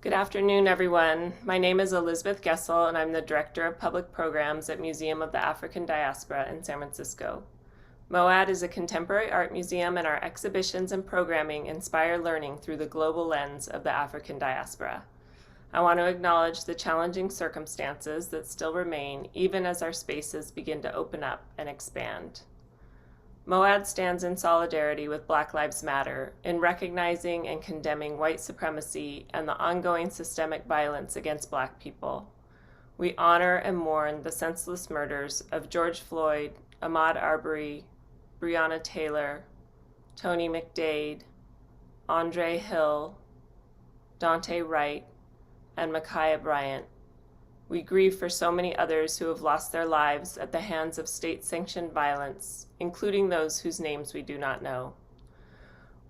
Good afternoon, everyone. My name is Elizabeth Gessel, and I'm the Director of Public Programs at Museum of the African Diaspora in San Francisco. MoAD is a contemporary art museum, and our exhibitions and programming inspire learning through the global lens of the African diaspora. I want to acknowledge the challenging circumstances that still remain, even as our spaces begin to open up and expand. MoAD stands in solidarity with Black Lives Matter in recognizing and condemning white supremacy and the ongoing systemic violence against Black people. We honor and mourn the senseless murders of George Floyd, Ahmaud Arbery, Breonna Taylor, Tony McDade, Andre Hill, Dante Wright, and Ma'Khia Bryant. We grieve for so many others who have lost their lives at the hands of state-sanctioned violence, including those whose names we do not know.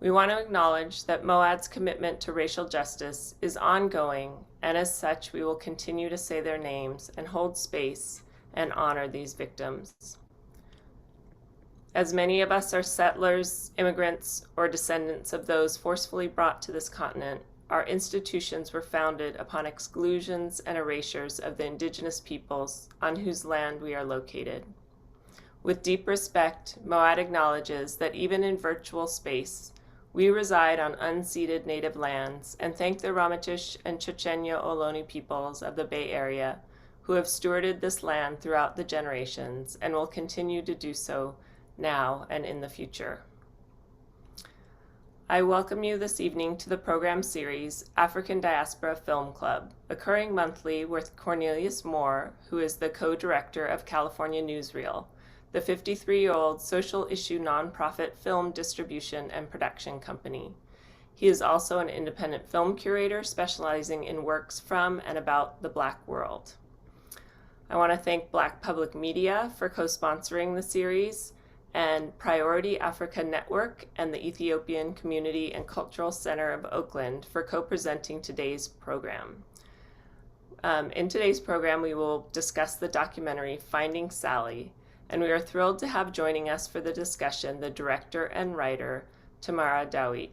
We want to acknowledge that MoAD's commitment to racial justice is ongoing, and as such, we will continue to say their names and hold space and honor these victims. As many of us are settlers, immigrants, or descendants of those forcefully brought to this continent, our institutions were founded upon exclusions and erasures of the indigenous peoples on whose land we are located. With deep respect, MoAD acknowledges that even in virtual space, we reside on unceded native lands and thank the Ramaytush and Chochenyo Ohlone peoples of the Bay Area who have stewarded this land throughout the generations and will continue to do so now and in the future. I welcome you this evening to the program series African Diaspora Film Club, occurring monthly with Cornelius Moore, who is the co-director of California Newsreel, the 53-year-old social issue nonprofit film distribution and production company. He is also an independent film curator specializing in works from and about the Black world. I want to thank Black Public Media for co-sponsoring the series, and Priority Africa Network and the Ethiopian Community and Cultural Center of Oakland for co-presenting today's program. In today's program, we will discuss the documentary Finding Sally, and we are thrilled to have joining us for the discussion the director and writer, Tamara Dawit.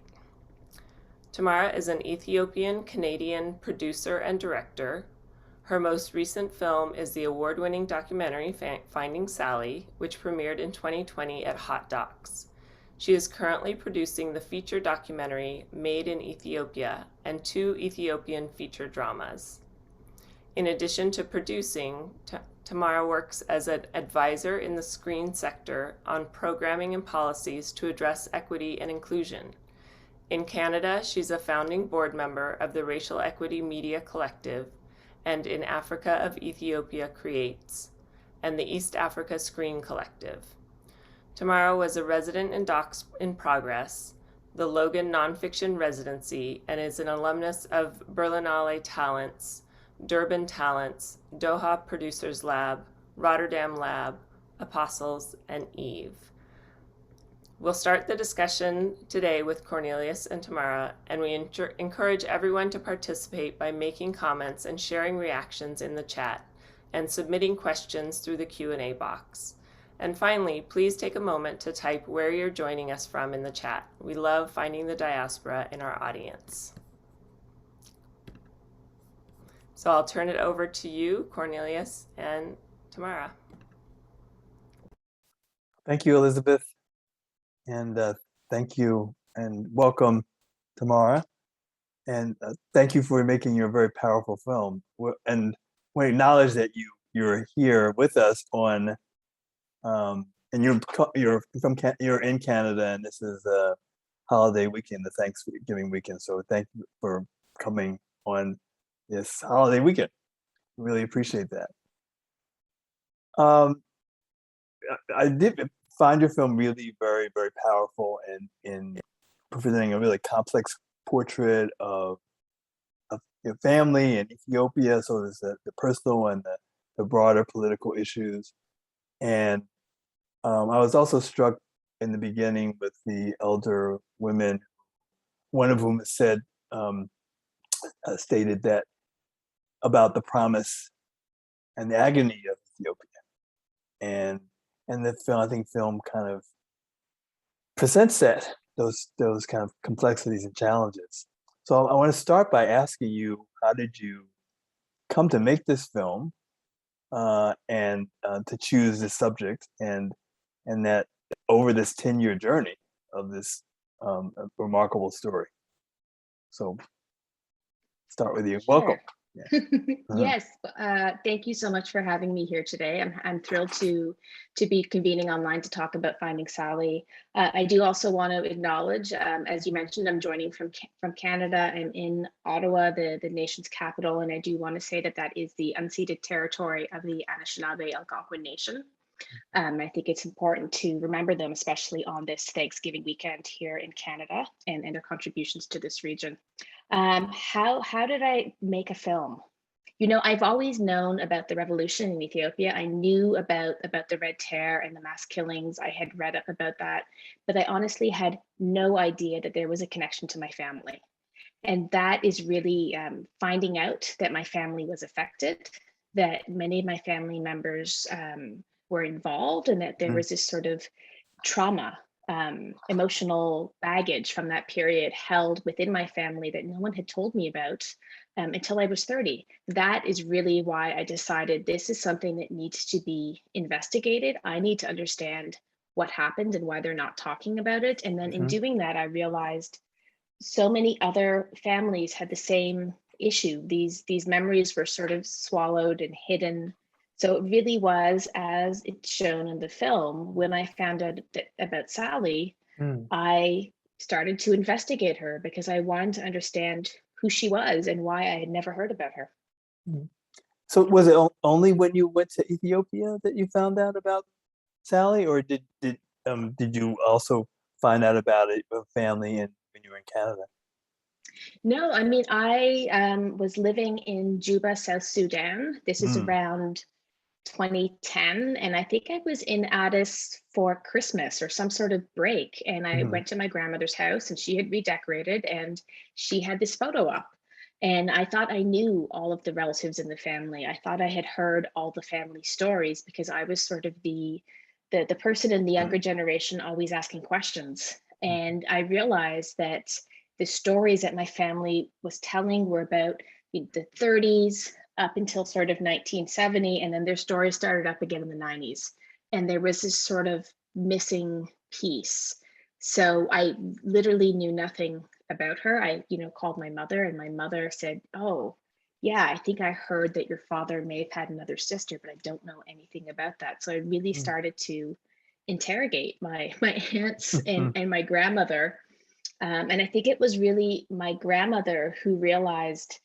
Tamara is an Ethiopian-Canadian producer and director. Her most recent film is the award-winning documentary Finding Sally, which premiered in 2020 at Hot Docs. She is currently producing the feature documentary Made in Ethiopia and 2 Ethiopian feature dramas. In addition to producing, Tamara works as an advisor in the screen sector on programming and policies to address equity and inclusion. In Canada, she's a founding board member of the Racial Equity Media Collective, and in Africa of Ethiopia Creates, and the East Africa Screen Collective. Tamara was a resident in Docs in Progress, the Logan Nonfiction Residency, and is an alumnus of Berlinale Talents, Durban Talents, Doha Producers Lab, Rotterdam Lab, Apostles, and Eve. We'll start the discussion today with Cornelius and Tamara, and we encourage everyone to participate by making comments and sharing reactions in the chat and submitting questions through the Q&A box. And finally, please take a moment to type where you're joining us from in the chat. We love finding the diaspora in our audience. So I'll turn it over to you, Cornelius and Tamara. Thank you, Elizabeth. And thank you and welcome, Tamara. And thank you for making your very powerful film. And we acknowledge that you're here with us on, and you're in Canada, and this is a holiday weekend, the Thanksgiving weekend. So thank you for coming on this holiday weekend. Really appreciate that. I did find your film really very, very powerful in presenting a really complex portrait of your family in Ethiopia. So there's the personal and the broader political issues. And I was also struck in the beginning with the elder women, one of whom said, stated that about the promise and the agony of Ethiopia. And the film, I think film kind of presents those kind of complexities and challenges. So I want to start by asking you, how did you come to make this film, and to choose this subject, and that over this 10-year journey of this remarkable story? So start with you. Welcome. Sure. Yeah. Yes, thank you so much for having me here today. I'm thrilled to be convening online to talk about Finding Sally. I do also want to acknowledge, as you mentioned, I'm joining from Canada. I'm in Ottawa, the nation's capital, and I do want to say that that is the unceded territory of the Anishinaabe Algonquin Nation. I think it's important to remember them, especially on this Thanksgiving weekend here in Canada, and their contributions to this region. How did I make a film? You know, I've always known about the revolution in Ethiopia. I knew about the Red Terror and the mass killings. I had read up about that, but I honestly had no idea that there was a connection to my family. And that is really finding out that my family was affected, that many of my family members were involved, and that there was this sort of trauma, emotional baggage from that period held within my family that no one had told me about until I was 30. That is really why I decided this is something that needs to be investigated. I need to understand what happened and why they're not talking about it. And then in doing that, I realized so many other families had the same issue. These memories were sort of swallowed and hidden. So it really was, as it's shown in the film, when I found out about Sally, I started to investigate her because I wanted to understand who she was and why I had never heard about her. So was it only when you went to Ethiopia that you found out about Sally, or did you also find out about it, a family, when you were in Canada? No, I mean, I was living in Juba, South Sudan. This is around 2010, and I think I was in Addis for Christmas or some sort of break, and I went to my grandmother's house, and she had redecorated, and she had this photo up, and I thought I knew all of the relatives in the family. I thought I had heard all the family stories because I was sort of the person in the younger generation always asking questions, and I realized that the stories that my family was telling were about the 30s up until sort of 1970, and then their story started up again in the 90s. And there was this sort of missing piece. So I literally knew nothing about her. I, called my mother, and my mother said, "Oh, yeah, I think I heard that your father may have had another sister, but I don't know anything about that." So I really started to interrogate my aunts and my grandmother. And I think it was really my grandmother who realized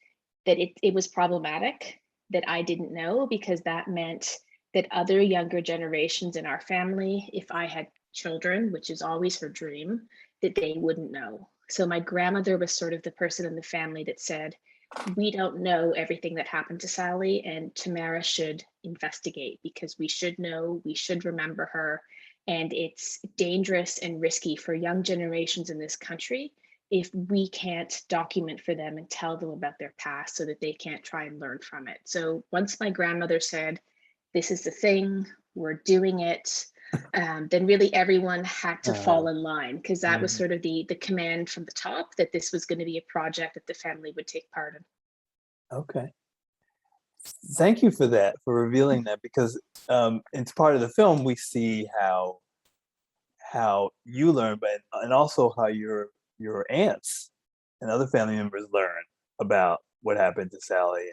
that it was problematic that I didn't know, because that meant that other younger generations in our family, if I had children, which is always her dream, that they wouldn't know. So my grandmother was sort of the person in the family that said, "We don't know everything that happened to Sally, and Tamara should investigate because we should know, we should remember her. And it's dangerous and risky for young generations in this country if we can't document for them and tell them about their past so that they can't try and learn from it." So once my grandmother said, "This is the thing, we're doing it," then really everyone had to fall in line, because that was sort of the command from the top that this was going to be a project that the family would take part in. Okay. Thank you for that, for revealing that, because it's part of the film. We see how you learn, and also how your aunts and other family members learn about what happened to Sally,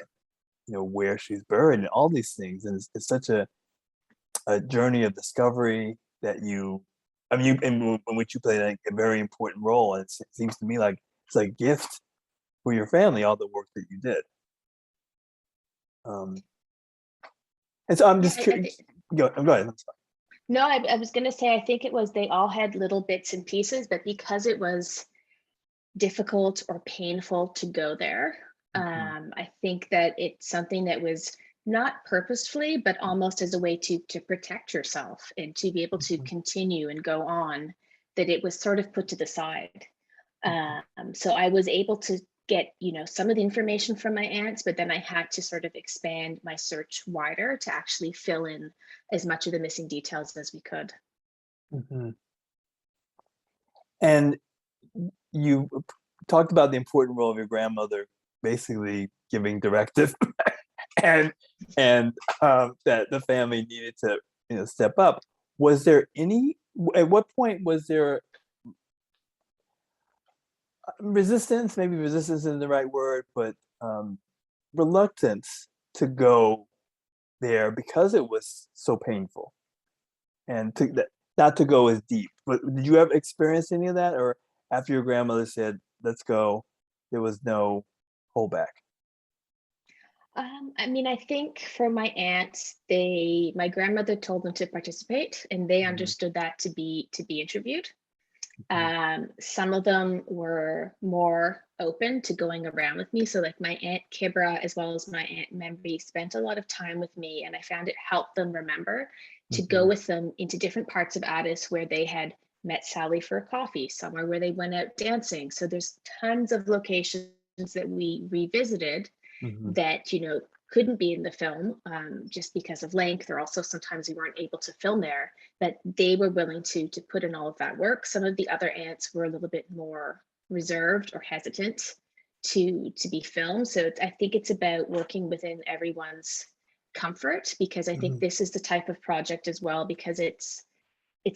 and where she's buried, and all these things. And it's such a journey of discovery that in which you played a very important role. And it seems to me like it's a gift for your family, all the work that you did. And so I'm just curious. Go ahead. I'm sorry. No, I was going to say, I think it was, they all had little bits and pieces, but because it was difficult or painful to go there, I think that it's something that was not purposefully, but almost as a way to protect yourself and to be able to continue and go on, that it was sort of put to the side. So I was able to get, some of the information from my aunts, but then I had to sort of expand my search wider to actually fill in as much of the missing details as we could. And you talked about the important role of your grandmother basically giving directive and that the family needed to step up. Was there any, at what point was there resistance, maybe resistance isn't the right word, but reluctance to go there because it was so painful and not to go as deep? But did you ever experience any of that, or after your grandmother said let's go, there was no holdback? I mean, I think for my aunts, my grandmother told them to participate, and they Mhm. understood that to be interviewed. Mhm. Some of them were more open to going around with me. So like my Aunt Kibra, as well as my Aunt Membri, spent a lot of time with me, and I found it helped them remember to go Mhm. with them into different parts of Addis where they had met Sally for a coffee, somewhere where they went out dancing. So there's tons of locations that we revisited Mhm. that couldn't be in the film, just because of length, or also sometimes we weren't able to film there, but they were willing to put in all of that work. Some of the other aunts were a little bit more reserved or hesitant to be filmed. So I think it's about working within everyone's comfort, because I think Mhm. this is the type of project as well, because it's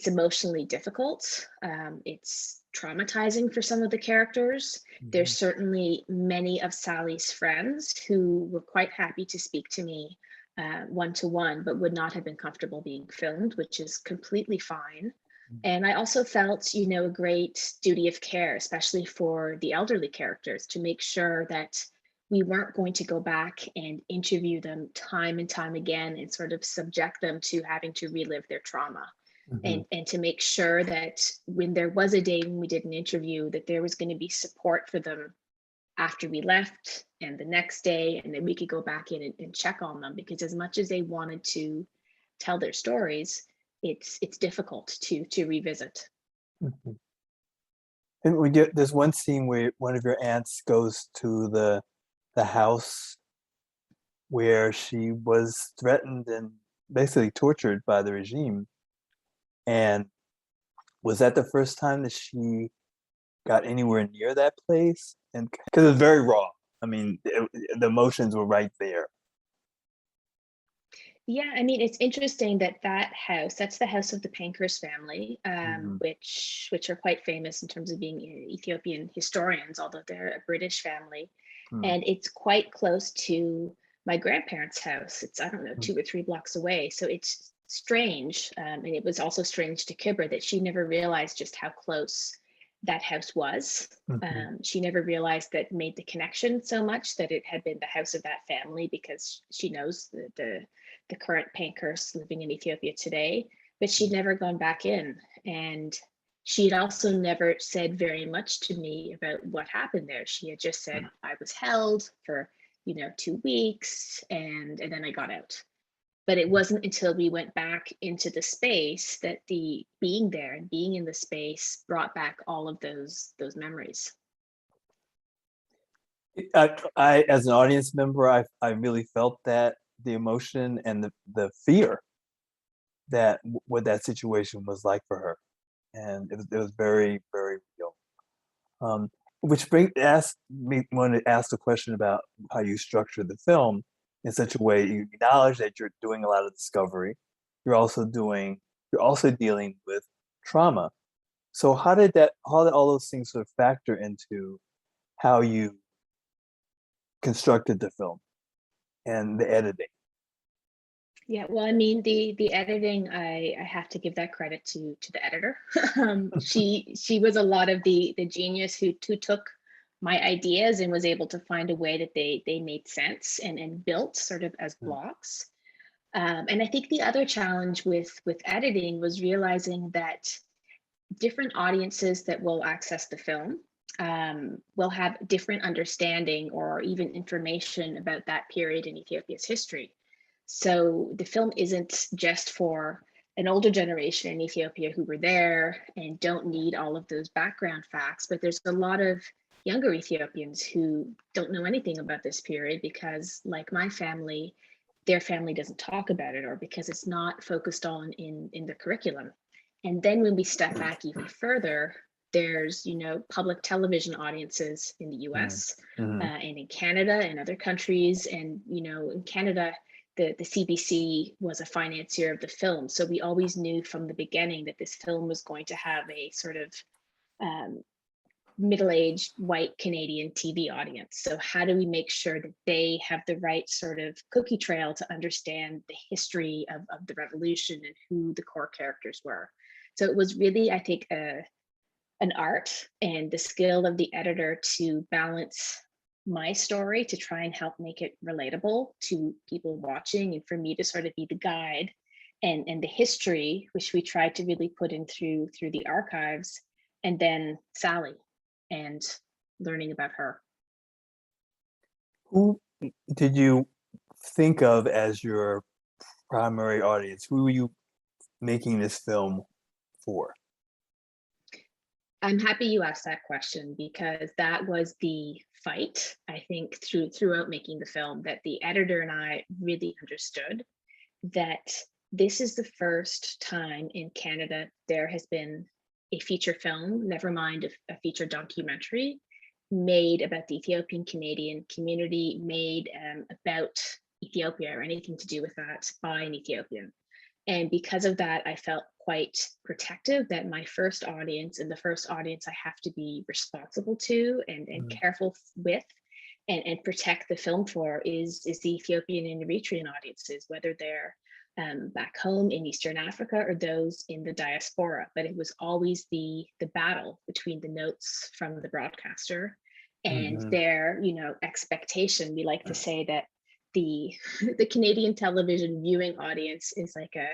emotionally difficult. It's traumatizing for some of the characters. There's Mhm. certainly many of Sally's friends who were quite happy to speak to me one-to-one, but would not have been comfortable being filmed, which is completely fine. And I also felt, a great duty of care, especially for the elderly characters, to make sure that we weren't going to go back and interview them time and time again and sort of subject them to having to relive their trauma. Mhm. And to make sure that when there was a day when we did an interview, that there was going to be support for them after we left and the next day, and then we could go back in and check on them, because as much as they wanted to tell their stories, it's difficult to revisit. Mhm. And there's one scene where one of your aunts goes to the house where she was threatened and basically tortured by the regime. And was that the first time that she got anywhere near that place? And because it was very raw. I mean, the emotions were right there. Yeah, I mean, it's interesting that that's the house of the Pankhurst family, Mhm. which are quite famous in terms of being Ethiopian historians, although they're a British family. Mhm. And it's quite close to my grandparents' house. It's, I don't know, Mhm. 2 or 3 blocks away. So it's strange. And it was also strange to Kibra that she never realized just how close that house was. Mhm. She never realized that, made the connection so much, that it had been the house of that family, because she knows the current Pankhurst living in Ethiopia today, but she'd never gone back in. And she had also never said very much to me about what happened there. She had just said, I was held for, 2 weeks, and then I got out. But it wasn't until we went back into the space that the being there and being in the space brought back all of those memories. As an audience member, I really felt that the emotion and the fear that what that situation was like for her, and it was very very real. Um, which asked me want to ask the question about how you structure the film in such a way you acknowledge that you're doing a lot of discovery. You're also dealing with trauma. So how did all those things sort of factor into how you constructed the film and the editing? Yeah, well, I mean, the editing, I have to give that credit to the editor. She was a lot of the genius who took my ideas and was able to find a way that they made sense and built sort of as blocks. And I think the other challenge with editing was realizing that different audiences that will access the film will have different understanding or even information about that period in Ethiopia's history. So the film isn't just for an older generation in Ethiopia who were there and don't need all of those background facts, but there's a lot of younger Ethiopians who don't know anything about this period because, like my family, their family doesn't talk about it, or because it's not focused on in the curriculum. And then when we step back even further, there's, public television audiences in the US and in Canada and other countries. And, in Canada, the CBC was a financier of the film. So we always knew from the beginning that this film was going to have a sort of middle-aged white Canadian TV audience. So how do we make sure that they have the right sort of cookie trail to understand the history of the revolution and who the core characters were? So it was really, I think, an art and the skill of the editor to balance my story to try and help make it relatable to people watching, and for me to sort of be the guide, and the history, which we tried to really put in through the archives, and then Sally and learning about her. Who did you think of as your primary audience? Who were you making this film for? I'm happy you asked that question, because that was the fight, I think, throughout making the film, that the editor and I really understood that this is the first time in Canada there has been a feature film, never mind a feature documentary, made about the Ethiopian Canadian community, made about Ethiopia or anything to do with that by an Ethiopian. And because of that, I felt quite protective that my first audience, and the first audience I have to be responsible to and careful with and protect the film for is the Ethiopian and Eritrean audiences, whether they're back home in Eastern Africa or those in the diaspora. But it was always the battle between the notes from the broadcaster and their, expectation. We like to say that the Canadian television viewing audience is like a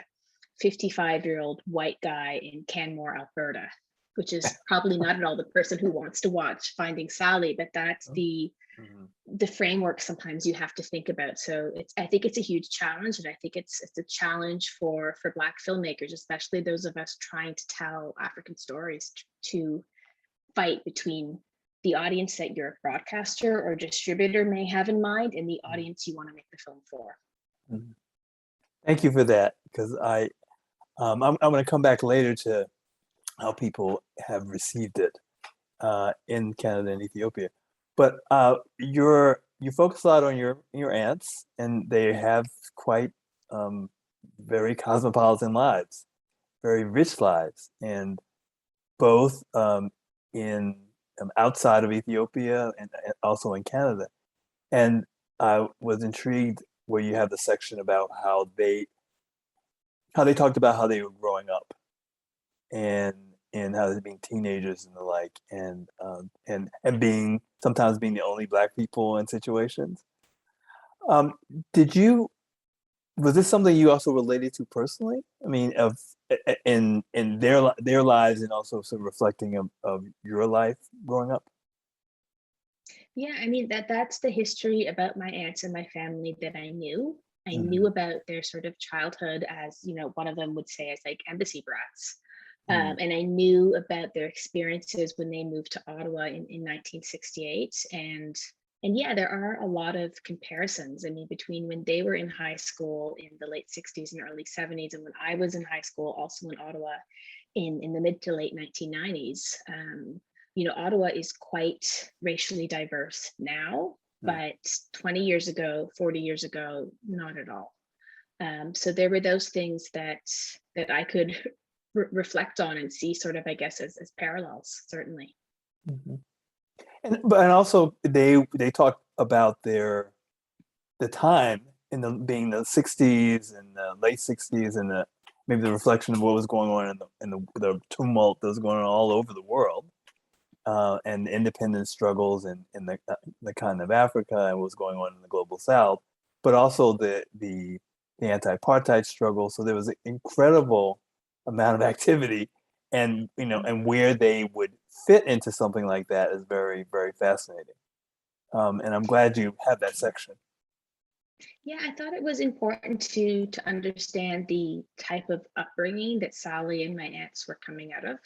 55-year-old white guy in Canmore, Alberta, which is probably not at all the person who wants to watch Finding Sally, but that's the framework sometimes you have to think about. So I think it's a huge challenge, and I think it's a challenge for Black filmmakers, especially those of us trying to tell African stories, to fight between the audience that your broadcaster or distributor may have in mind and the audience you want to make the film for. Thank you for that, because I'm going to come back later to how people have received it in Canada and Ethiopia. But you focus a lot on your aunts, and they have quite very cosmopolitan lives, very rich lives, and both in outside of Ethiopia and also in Canada. And I was intrigued where you have the section about how they talked about how they were growing up and how they're being teenagers and the like, and sometimes being the only Black people in situations. Was this something you also related to personally? I mean, in their lives, and also sort of reflecting of your life growing up? Yeah, I mean, that's the history about my aunts and my family that I knew. I knew about their sort of childhood as, one of them would say, as like embassy brats. And I knew about their experiences when they moved to Ottawa in 1968. And yeah, there are a lot of comparisons. I mean, between when they were in high school in the late 60s and early 70s, and when I was in high school, also in Ottawa in the mid to late 1990s. Ottawa is quite racially diverse now, but 20 years ago, 40 years ago, not at all. So there were those things that I could reflect on and see sort of, I guess, as parallels, certainly. And also they talk about the time being the 60s and the late 60s, and maybe the reflection of what was going on in the tumult that was going on all over the world, and the independence struggles in the continent of Africa, and what was going on in the global South, but also the anti-apartheid struggle. So there was an incredible amount of activity, and and where they would fit into something like that is very, very fascinating. And I'm glad you had that section. Yeah, I thought it was important to understand the type of upbringing that Sally and my aunts were coming out of,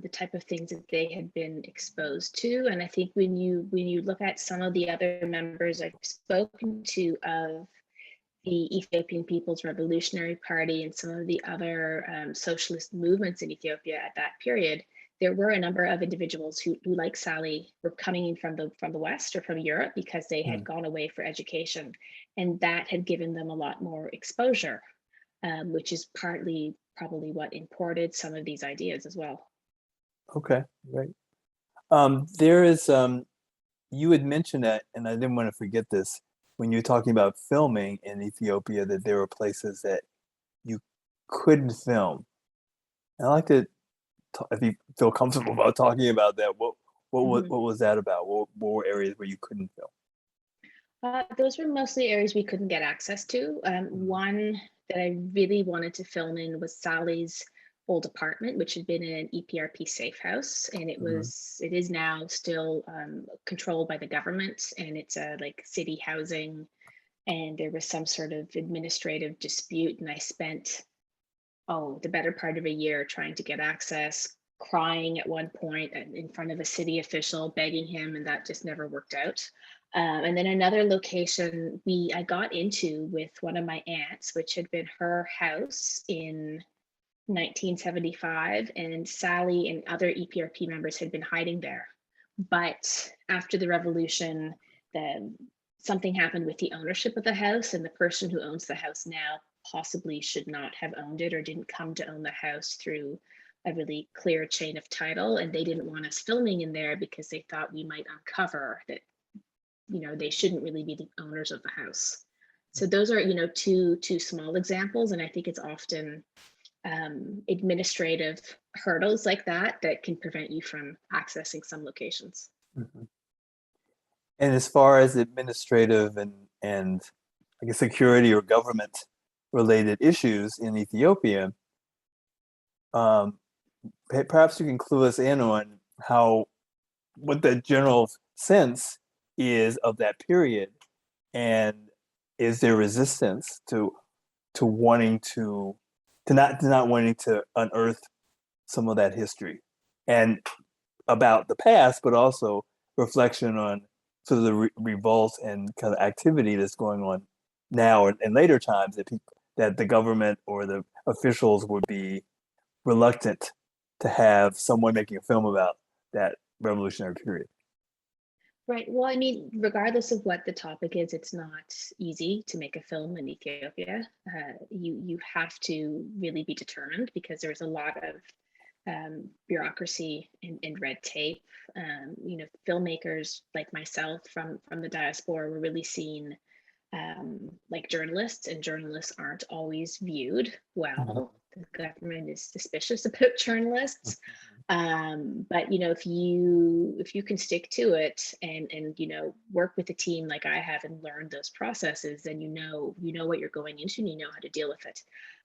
the type of things that they had been exposed to. And I think when you look at some of the other members I've spoken to of the Ethiopian People's Revolutionary Party and some of the other socialist movements in Ethiopia at that period, there were a number of individuals who like Sally, were coming in from the West or from Europe because they had gone away for education, and that had given them a lot more exposure, which is partly probably what imported some of these ideas as well. Okay, great. There is, you had mentioned that, and I didn't want to forget this, when you were talking about filming in Ethiopia, that there were places that you couldn't film. And I'd like to, if you feel comfortable about talking about that, what was that about? What were areas where you couldn't film? Those were mostly areas we couldn't get access to. One that I really wanted to film in was Sally's old apartment, which had been in an EPRP safe house, and it is now still controlled by the government, and it's a like city housing, and there was some sort of administrative dispute, and I spent the better part of a year trying to get access, crying at one point in front of a city official, begging him, and that just never worked out. And then another location I got into with one of my aunts, which had been her house in 1975, and Sally and other EPRP members had been hiding there. But after the revolution, something happened with the ownership of the house, and the person who owns the house now possibly should not have owned it or didn't come to own the house through a really clear chain of title. And they didn't want us filming in there because they thought we might uncover that, they shouldn't really be the owners of the house. So those are, two small examples. And I think it's often administrative hurdles like that can prevent you from accessing some locations. And as far as administrative and I guess security or government related issues in Ethiopia, perhaps you can clue us in on what the general sense is of that period, and is there resistance to wanting to not wanting to unearth some of that history and about the past, but also reflection on sort of the revolt and kind of activity that's going on now and later times that the government or the officials would be reluctant to have someone making a film about that revolutionary period. Right. Well, I mean, regardless of what the topic is, it's not easy to make a film in Ethiopia. You have to really be determined because there's a lot of bureaucracy and red tape. Filmmakers like myself from the diaspora were really seen like journalists, and journalists aren't always viewed well. The government is suspicious about journalists. But if you can stick to it and work with a team like I have and learn those processes, then you know what you're going into and you know how to deal with it.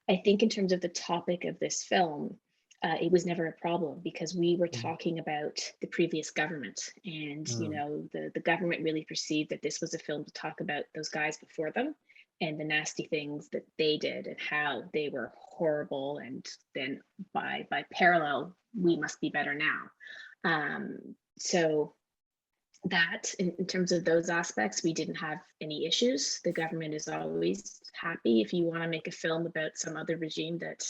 I think in terms of the topic of this film, it was never a problem because we were talking about the previous government, and the government really perceived that this was a film to talk about those guys before them and the nasty things that they did and how they were horrible, and then by parallel we must be better now. So that in terms of those aspects, we didn't have any issues. The government is always happy if you want to make a film about some other regime that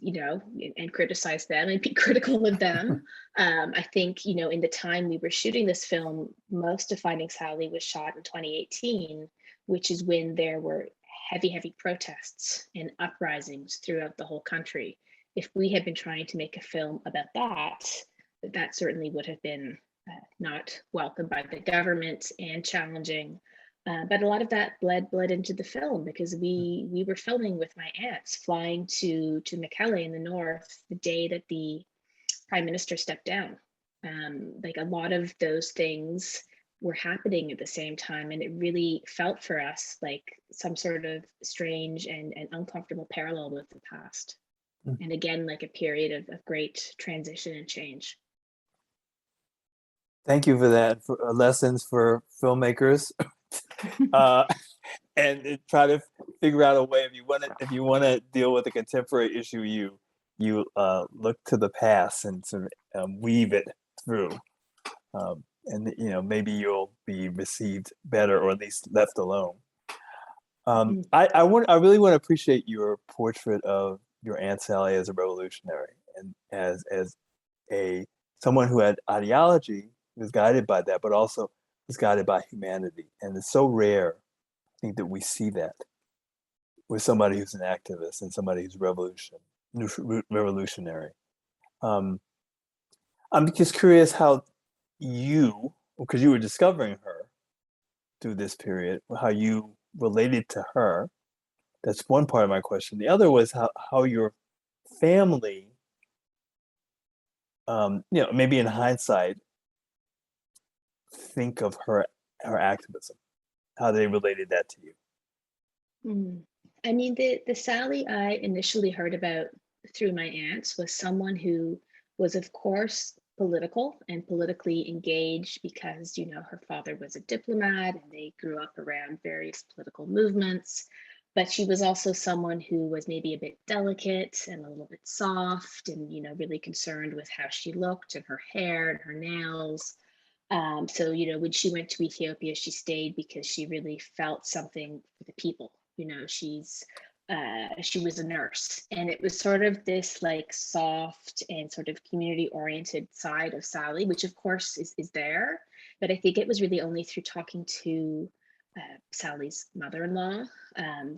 and criticize them and be critical of them. I think in the time we were shooting this film, most of Finding Sally was shot in 2018, which is when there were heavy protests and uprisings throughout the whole country. If we had been trying to make a film about that certainly would have been not welcomed by the government and challenging. But a lot of that bled into the film because we were filming with my aunts, flying to Mekelle in the north the day that the prime minister stepped down. Like a lot of those things were happening at the same time, and it really felt for us like some sort of strange and uncomfortable parallel with the past. And again, like a period of great transition and change. Thank you for that, for lessons for filmmakers. And try to figure out a way, if you want to deal with a contemporary issue, you look to the past and sort of weave it through, and maybe you'll be received better or at least left alone. I really want to appreciate your portrait of your Aunt Sally as a revolutionary and as a someone who had ideology, was guided by that, but also was guided by humanity. And it's so rare, I think, that we see that with somebody who's an activist and somebody who's revolutionary. I'm just curious how you, because you were discovering her through this period, how you related to her. That's one part of my question. The other was how your family, maybe in hindsight, think of her activism, how they related that to you. I mean, the Sally I initially heard about through my aunts was someone who was, of course, political and politically engaged because, her father was a diplomat and they grew up around various political movements. But she was also someone who was maybe a bit delicate and a little bit soft and, really concerned with how she looked and her hair and her nails. So, when she went to Ethiopia, she stayed because she really felt something for the people. She was a nurse, and it was sort of this like soft and sort of community oriented side of Sally, which of course is there. But I think it was really only through talking to Sally's mother-in-law,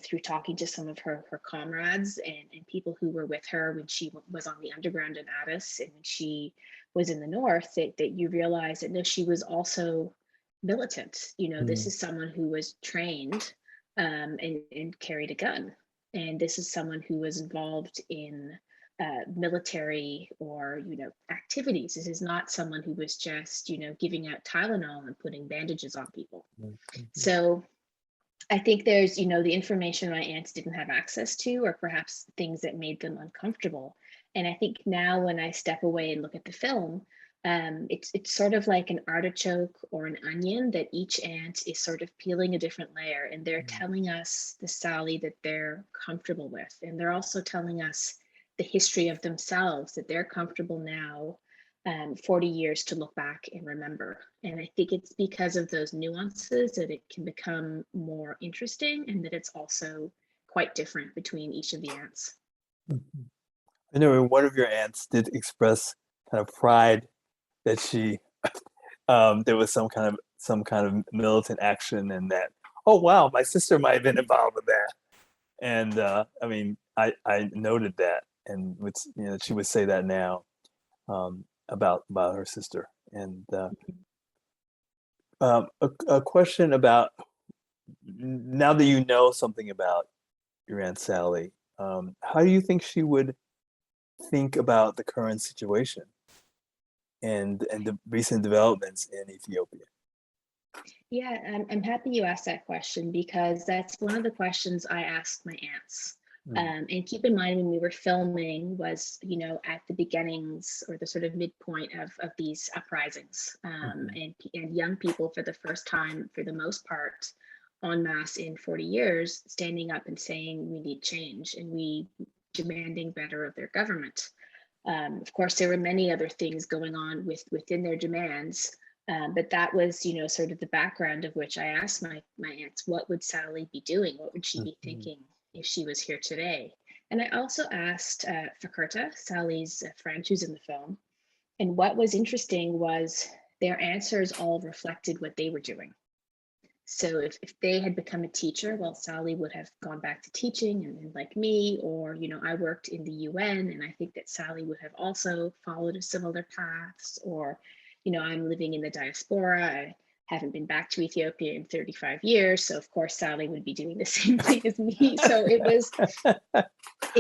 through talking to some of her comrades and people who were with her when she was on the underground in Addis and when she was in the north, that you realize that no, she was also militant. This is someone who was trained and carried a gun. And this is someone who was involved in military or, activities. This is not someone who was just, giving out Tylenol and putting bandages on people. Mm-hmm. So I think there's, the information my aunts didn't have access to, or perhaps things that made them uncomfortable. And I think now when I step away and look at the film, it's sort of like an artichoke or an onion that each aunt is sort of peeling a different layer, and they're telling us the Sally that they're comfortable with. And they're also telling us the history of themselves that they're comfortable now, 40 years to look back and remember. And I think it's because of those nuances that it can become more interesting, and that it's also quite different between each of the aunts. Mm-hmm. I know one of your aunts did express kind of pride that she there was some kind of militant action, and that, oh wow, my sister might have been involved with that. And I mean, I noted that, and she would say that now about her sister. And a question about, now that you know something about your Aunt Sally, how do you think she would think about the current situation and the recent developments in Ethiopia? Yeah, I'm happy you asked that question, because that's one of the questions I asked my aunts. And keep in mind, when we were filming was, at the beginnings or the sort of midpoint of these uprisings, and young people for the first time, for the most part, en masse in 40 years, standing up and saying we need change and we demanding better of their government. Of course, there were many other things going on within their demands, but that was, sort of the background of which I asked my aunts, what would Sally be doing? What would she be thinking if she was here today? And I also asked Fakurta, Sally's friend who's in the film, and what was interesting was their answers all reflected what they were doing. So if they had become a teacher, well, Sally would have gone back to teaching, and like me, or, I worked in the UN, and I think that Sally would have also followed a similar paths, or, I'm living in the diaspora. I haven't been back to Ethiopia in 35 years. So of course, Sally would be doing the same thing as me. So it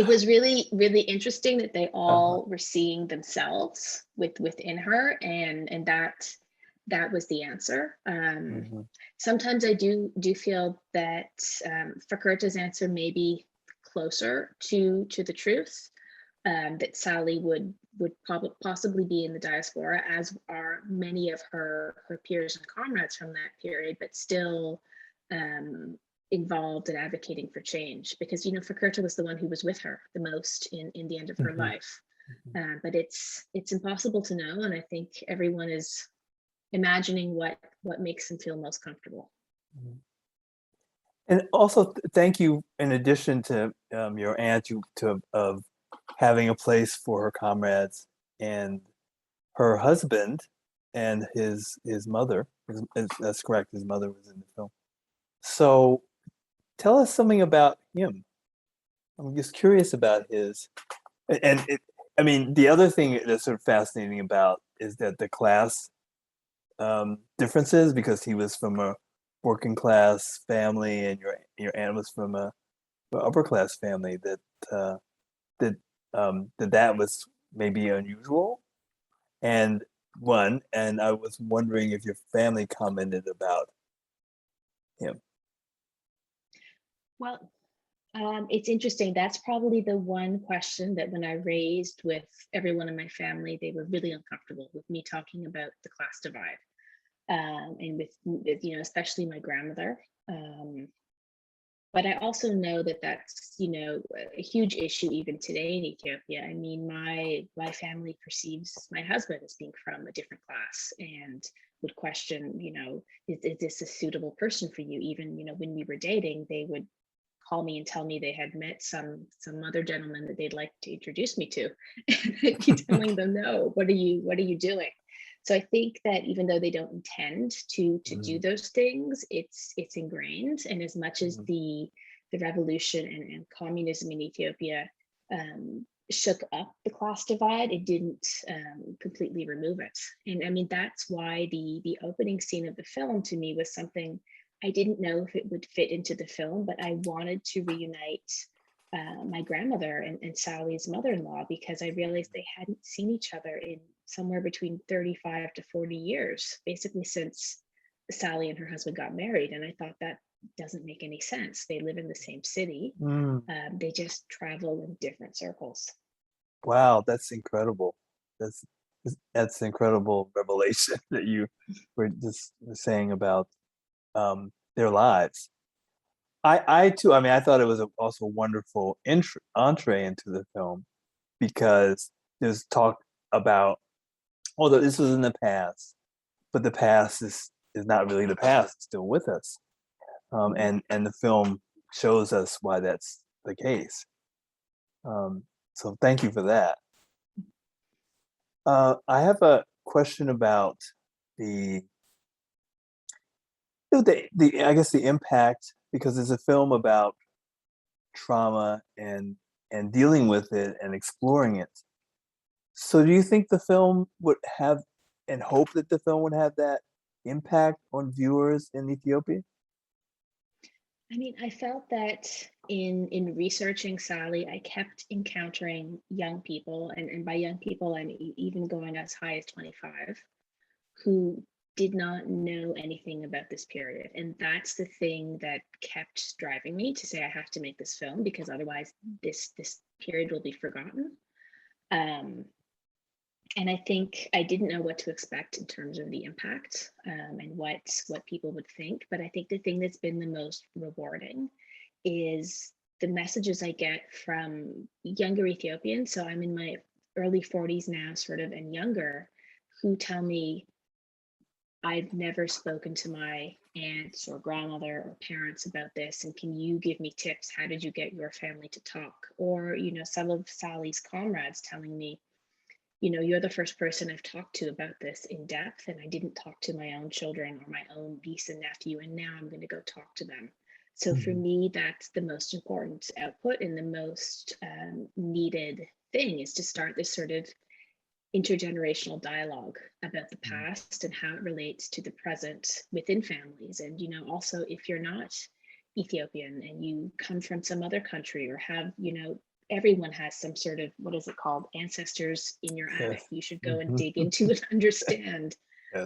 was really, really interesting that they all were seeing themselves within her, and that was the answer. Sometimes I do feel that Fakurta's answer may be closer to the truth, that Sally would possibly be in the diaspora, as are many of her peers and comrades from that period, but still involved in advocating for change, because Fakurta was the one who was with her the most in the end of her life. But it's impossible to know, and I think everyone is imagining what makes them feel most comfortable. And also, thank you, in addition to your aunt, of having a place for her comrades and her husband and his mother. That's correct. His mother was in the film. So tell us something about him. I'm just curious about his. And I mean, the other thing that's sort of fascinating about is that the class differences, because he was from a working class family and your aunt was from a upper class family, that was maybe unusual. And I was wondering if your family commented about him. Well, it's interesting. That's probably the one question that when I raised with everyone in my family, they were really uncomfortable with me talking about the class divide. And with especially my grandmother. But I also know that that's a huge issue even today in Ethiopia. I mean, my family perceives my husband as being from a different class and would question, is this a suitable person for you? Even when we were dating, they would call me and tell me they had met some other gentleman that they'd like to introduce me to. And I'd be telling them, no, what are you doing? So I think that even though they don't intend to do those things, it's ingrained. And as much as the revolution and communism in Ethiopia shook up the class divide, it didn't completely remove it. And I mean, that's why the opening scene of the film to me was something I didn't know if it would fit into the film, but I wanted to reunite my grandmother and Sally's mother-in-law, because I realized they hadn't seen each other in somewhere between 35 to 40 years, basically since Sally and her husband got married. And I thought that doesn't make any sense. They live in the same city. They just travel in different circles. Wow, that's incredible. That's an incredible revelation that you were just saying about their lives. I too, I mean, I thought it was also a wonderful entree into the film, because there's talk about, although this was in the past, but the past is not really the past, it's still with us. And the film shows us why that's the case. So thank you for that. I have a question about the I guess the impact, because it's a film about trauma and dealing with it and exploring it. So do you think the film would have, and hope that the film would have, that impact on viewers in Ethiopia? I mean, I felt that in researching Sally, I kept encountering young people, and by young people, I'm even going as high as 25, who did not know anything about this period. And that's the thing that kept driving me to say I have to make this film, because otherwise this period will be forgotten. And I think I didn't know what to expect in terms of the impact and what people would think. But I think the thing that's been the most rewarding is the messages I get from younger Ethiopians. So I'm in my early 40s now, sort of, and younger, who tell me, I've never spoken to my aunts or grandmother or parents about this, and can you give me tips? How did you get your family to talk? Or, some of Sally's comrades telling me, you're the first person I've talked to about this in depth, and I didn't talk to my own children or my own niece and nephew, and now I'm going to go talk to them. So for me, that's the most important output, and the most needed thing is to start this sort of intergenerational dialogue about the past and how it relates to the present within families. And also, if you're not Ethiopian and you come from some other country, or have everyone has some sort of, what is it called, ancestors in your attic, you should go and dig into and understand.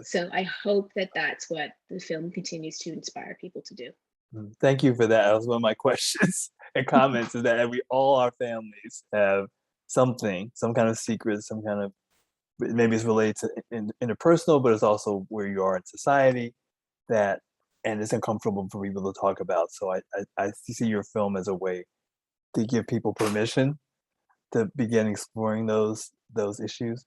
So I hope that that's what the film continues to inspire people to do. Thank you for that. That was one of my questions and comments, is that all our families have something, some kind of secret, some kind of, maybe it's related to interpersonal, but it's also where you are in society, and it's uncomfortable for people to talk about. So I see your film as a way to give people permission to begin exploring those issues.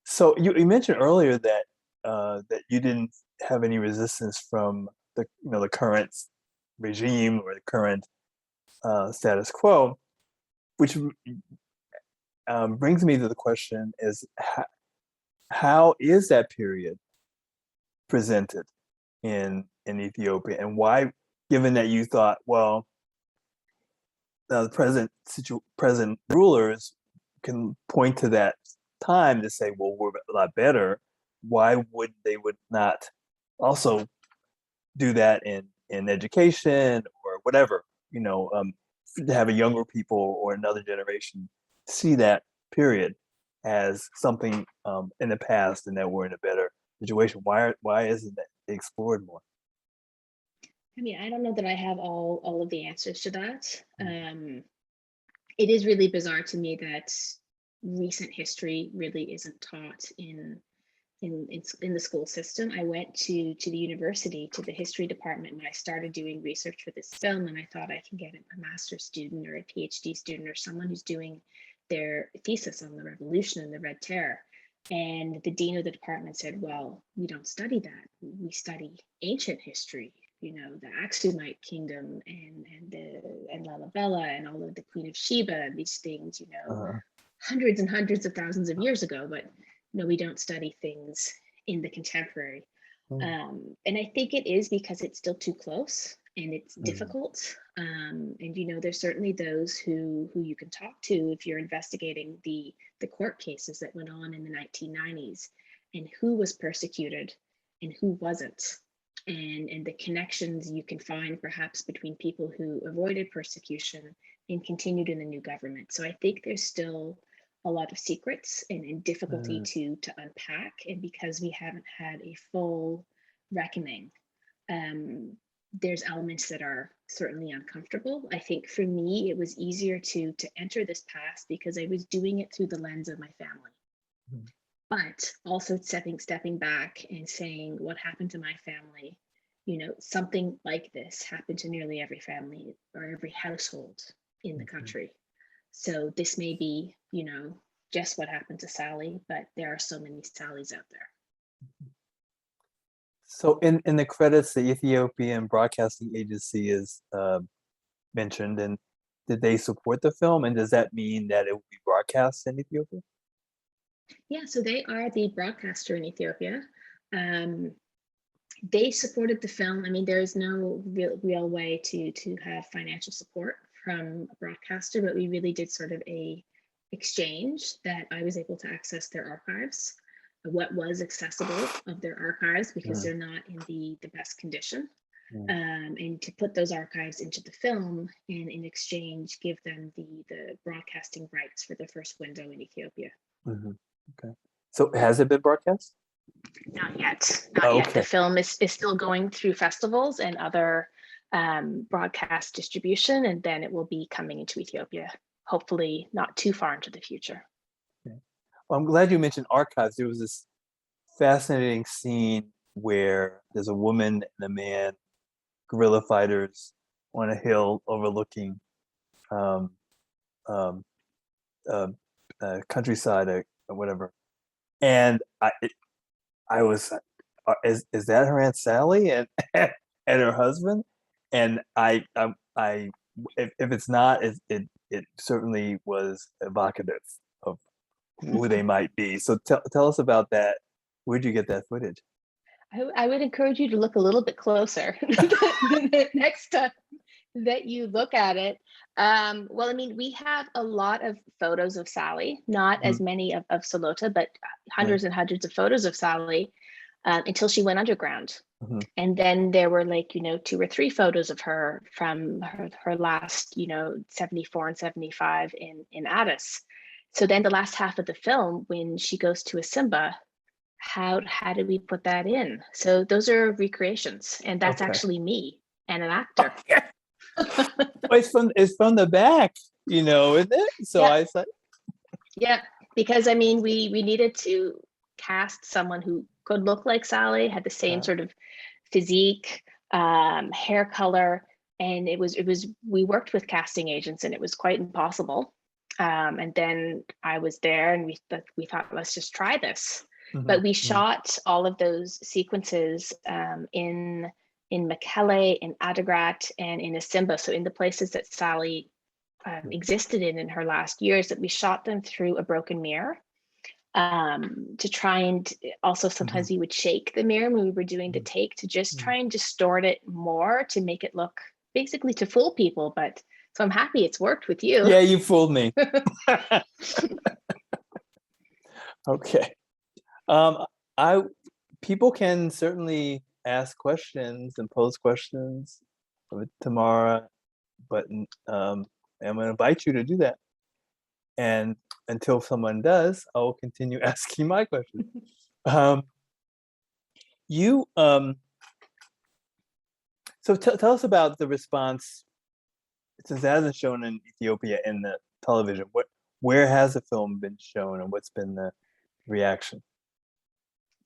So you mentioned earlier that that you didn't have any resistance from the current regime or the current status quo, which brings me to the question is how is that period presented in Ethiopia, and why, given that you thought, well, the present rulers can point to that time to say, well, we're a lot better. Why would they would not also do that in education or whatever? To have a younger people or another generation see that period as something in the past, and that we're in a better situation. Why isn't that explored more? I mean, I don't know that I have all of the answers to that. It is really bizarre to me that recent history really isn't taught in the school system. I went to the university, to the history department, and I started doing research for this film, and I thought I can get a master's student or a PhD student or someone who's doing their thesis on the revolution and the Red Terror. And the dean of the department said, well, we don't study that. We study ancient history, the Aksumite kingdom and Lalibela and all of the Queen of Sheba and these things, hundreds and hundreds of thousands of years ago, but no, we don't study things in the contemporary. And I think it is because it's still too close and it's difficult. And there's certainly those who you can talk to if you're investigating the court cases that went on in the 1990s, and who was persecuted and who wasn't, and the connections you can find perhaps between people who avoided persecution and continued in the new government. So I think there's still a lot of secrets and difficulty to unpack. And because we haven't had a full reckoning, there's elements that are certainly uncomfortable. I think for me, it was easier to enter this past because I was doing it through the lens of my family. But also stepping back and saying, what happened to my family? Something like this happened to nearly every family or every household in the country. So this may be, just what happened to Sally, but there are so many Sallys out there. So in the credits, the Ethiopian Broadcasting Agency is mentioned, and did they support the film? And does that mean that it will be broadcast in Ethiopia? Yeah, so they are the broadcaster in Ethiopia. They supported the film. I mean, there is no real way to have financial support from a broadcaster, but we really did sort of a exchange that I was able to access their archives, what was accessible of their archives, because they're not in the best condition, and to put those archives into the film, and in exchange give them the broadcasting rights for the first window in Ethiopia. Okay, so has it been broadcast? Not yet. Not yet. The film is still going through festivals and other broadcast distribution, and then it will be coming into Ethiopia, hopefully not too far into the future. Okay. Well, I'm glad you mentioned archives. There was this fascinating scene where there's a woman and a man, guerrilla fighters, on a hill overlooking countryside or whatever. And I was, is that her Aunt Sally and her husband? And if it's not, it certainly was evocative of who they might be. So tell us about that. Where'd you get that footage? I would encourage you to look a little bit closer the next time that you look at it. Well, I mean, we have a lot of photos of Sally, not as many of Solota, but hundreds and hundreds of photos of Sally until she went underground. And then there were 2 or 3 photos of her from her last, 74 and 75 in Addis. So then the last half of the film, when she goes to Asimba, how did we put that in? So those are recreations, and that's actually me and an actor. It's from the back, isn't it? So I said, yeah, because I mean, we needed to cast someone who could look like Sally, had the same sort of physique, hair color, and we worked with casting agents, and it was quite impossible. And then I was there, and we thought, let's just try this. But we shot all of those sequences in Mekelle, in Adigrat, and in Asimba. So in the places that Sally existed in her last years, that we shot them through a broken mirror, to try and also sometimes we would shake the mirror when we were doing the take to just try and distort it more to make it look, basically to fool people. But so I'm happy it's worked with you. Yeah, you fooled me. Okay. People can certainly ask questions and pose questions with Tamara, but I'm going to invite you to do that. And until someone does, I will continue asking my questions. So tell us about the response, since it hasn't shown in Ethiopia in the television. Where has the film been shown, and what's been the reaction?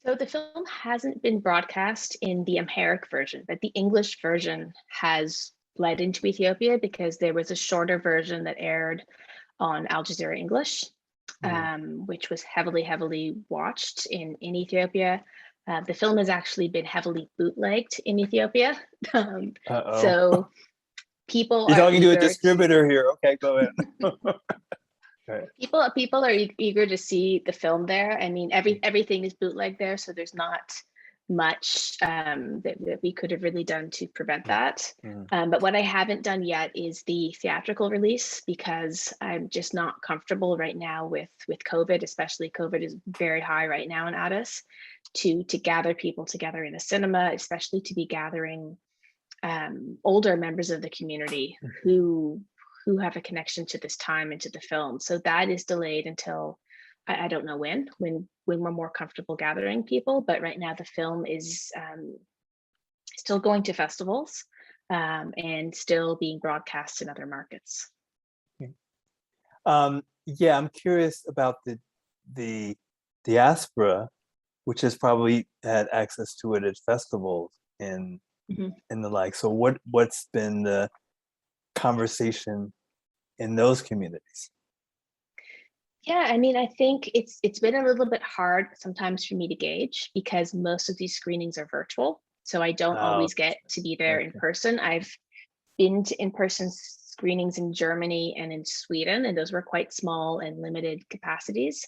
So the film hasn't been broadcast in the Amharic version, but the English version has bled into Ethiopia because there was a shorter version that aired on Al Jazeera English, which was heavily watched in Ethiopia. The film has actually been heavily bootlegged in Ethiopia. So people You're talking to a eager distributor here. Okay, go ahead. Right. People are eager to see the film there. I mean, everything is bootleg there, so there's not much that we could have really done to prevent that. But what I haven't done yet is the theatrical release, because I'm just not comfortable right now with COVID, especially COVID is very high right now in Addis, to gather people together in a cinema, especially to be gathering older members of the community who have a connection to this time and to the film. So that is delayed until I don't know when we're more comfortable gathering people. But right now the film is still going to festivals and still being broadcast in other markets. Yeah, I'm curious about the diaspora, which has probably had access to it at festivals and the like. So what's been the conversation in those communities? Yeah, I mean, I think it's been a little bit hard sometimes for me to gauge because most of these screenings are virtual. So I don't always get to be there in person. I've been to in-person screenings in Germany and in Sweden, and those were quite small and limited capacities.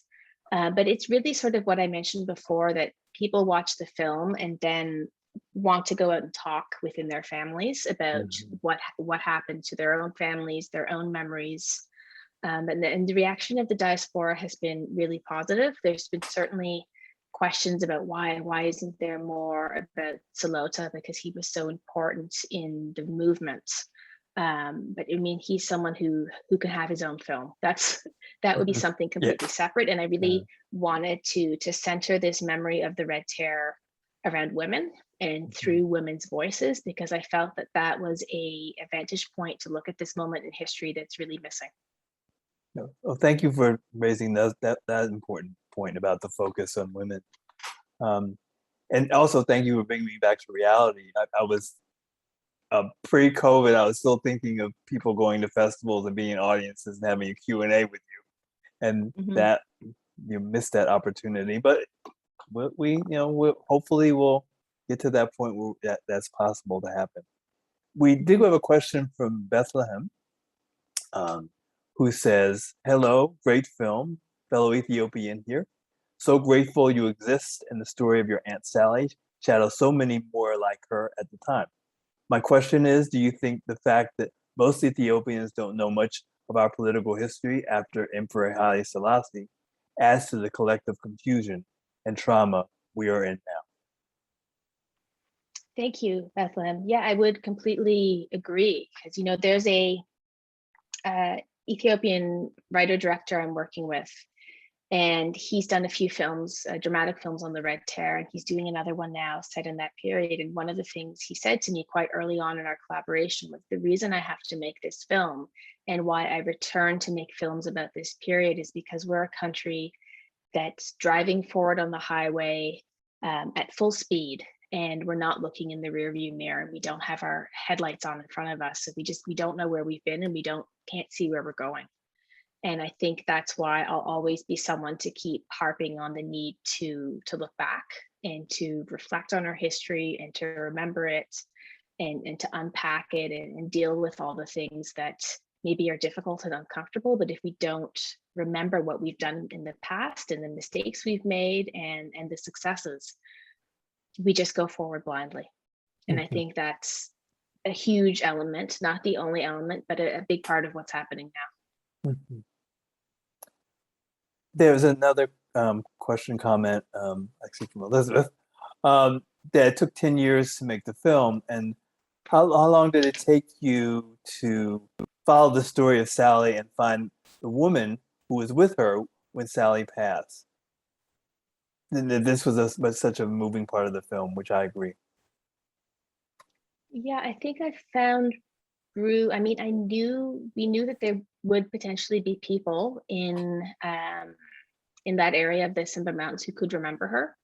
But it's really sort of what I mentioned before, that people watch the film and then want to go out and talk within their families about what happened to their own families, their own memories. And the reaction of the diaspora has been really positive. There's been certainly questions about why isn't there more about Salota, because he was so important in the movement. But I mean, he's someone who can have his own film. That would be something completely separate. And I really wanted to center this memory of the Red Terror around women and through women's voices, because I felt that was a vantage point to look at this moment in history that's really missing. Well, thank you for raising that important point about the focus on women. And also thank you for bringing me back to reality. I was pre-COVID, I was still thinking of people going to festivals and being in audiences and having a Q&A with you. And that you missed that opportunity. But hopefully we'll get to that point where that's possible to happen. We did have a question from Bethlehem, who says, "Hello, great film, fellow Ethiopian here. So grateful you exist, and the story of your Aunt Sally shadows so many more like her at the time. My question is, do you think the fact that most Ethiopians don't know much of our political history after Emperor Haile Selassie adds to the collective confusion and trauma we are in now?" Thank you, Bethlehem. Yeah, I would completely agree, because there's a Ethiopian writer-director I'm working with, and he's done a few films, dramatic films on the Red Terror, and he's doing another one now set in that period. And one of the things he said to me quite early on in our collaboration was, the reason I have to make this film and why I return to make films about this period is because we're a country that's driving forward on the highway at full speed, and we're not looking in the rearview mirror. We don't have our headlights on in front of us, so we don't know where we've been, and we can't see where we're going. And I think that's why I'll always be someone to keep harping on the need to look back and to reflect on our history and to remember it and to unpack it and deal with all the things that maybe are difficult and uncomfortable, but if we don't remember what we've done in the past and the mistakes we've made and the successes, we just go forward blindly. And I think that's a huge element, not the only element, but a big part of what's happening now. There's another question, comment, actually from Elizabeth, that it took 10 years to make the film. And how long did it take you to follow the story of Sally and find the woman who was with her when Sally passed? This was such a moving part of the film, which I agree. Yeah, I think I found through, I mean, we knew that there would potentially be people in that area of the Simba Mountains who could remember her.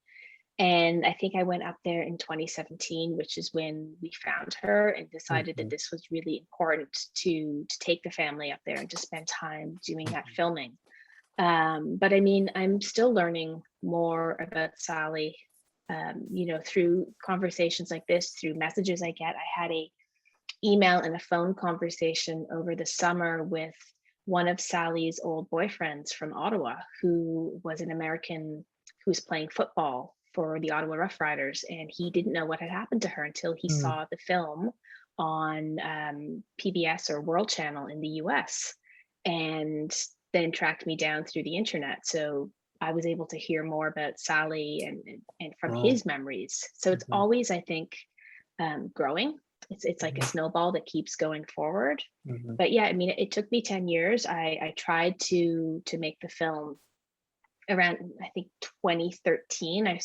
And I think I went up there in 2017, which is when we found her and decided that this was really important to take the family up there and to spend time doing that filming. But I mean, I'm still learning more about Sally, you know, through conversations like this, through messages I get. I had a email and a phone conversation over the summer with one of Sally's old boyfriends from Ottawa, who was an American who was playing football for the Ottawa Rough Riders, and he didn't know what had happened to her until he saw the film on PBS or World Channel in the US, and then tracked me down through the internet. So I was able to hear more about Sally and from his memories. So it's always, I think, growing. It's like a snowball that keeps going forward. But yeah, I mean, it took me 10 years. I tried to make the film around, I think, 2013. I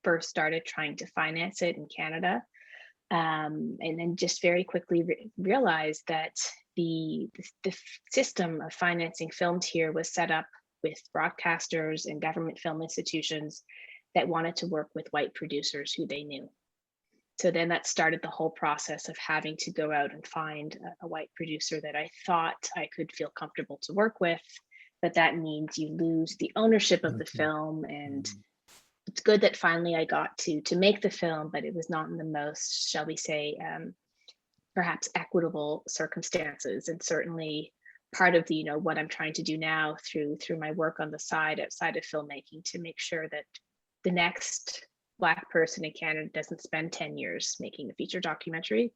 first started trying to finance it in Canada. And then just very quickly realized that the system of financing films here was set up with broadcasters and government film institutions that wanted to work with white producers who they knew. So then that started the whole process of having to go out and find a white producer that I thought I could feel comfortable to work with, but that means you lose the ownership of the film. And it's good that finally I got to make the film, but it was not in the most, shall we say, perhaps equitable circumstances. And certainly part of the, you know, what I'm trying to do now through my work on the side outside of filmmaking to make sure that the next Black person in Canada doesn't spend 10 years making a feature documentary,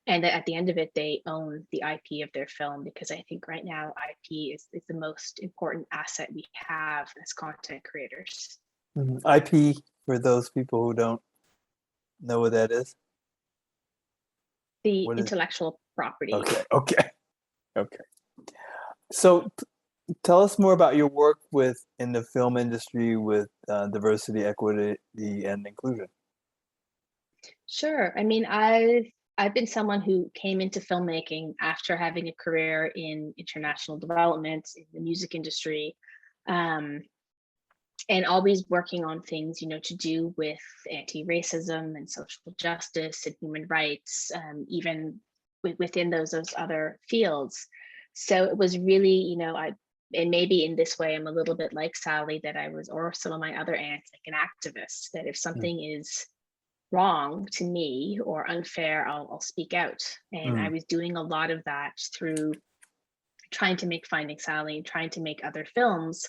and that at the end of it, they own the IP of their film, because I think right now IP is the most important asset we have as content creators. IP, for those people who don't know what that is? The intellectual property. Okay. So tell us more about your work in the film industry with diversity, equity, and inclusion. Sure. I mean, I've been someone who came into filmmaking after having a career in international development in the music industry, and always working on things, you know, to do with anti-racism and social justice and human rights, even within those other fields. So it was really, you know, and maybe in this way, I'm a little bit like Sally, that I was, or some of my other aunts, like an activist, that if something is wrong to me or unfair, I'll speak out. And I was doing a lot of that through trying to make Finding Sally and trying to make other films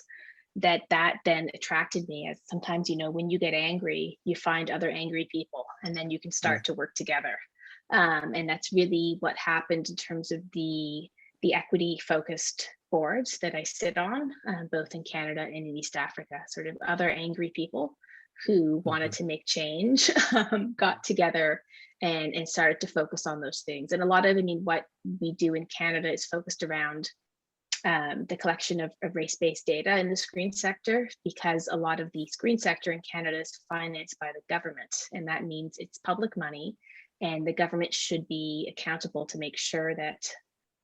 that then attracted me. As sometimes, you know, when you get angry, you find other angry people and then you can start to work together. And that's really what happened in terms of the equity focused boards that I sit on, both in Canada and in East Africa. Sort of other angry people who wanted to make change got together and started to focus on those things. And a lot of, I mean, what we do in Canada is focused around the collection of race-based data in the screen sector, because a lot of the screen sector in Canada is financed by the government. And that means it's public money, and the government should be accountable to make sure that,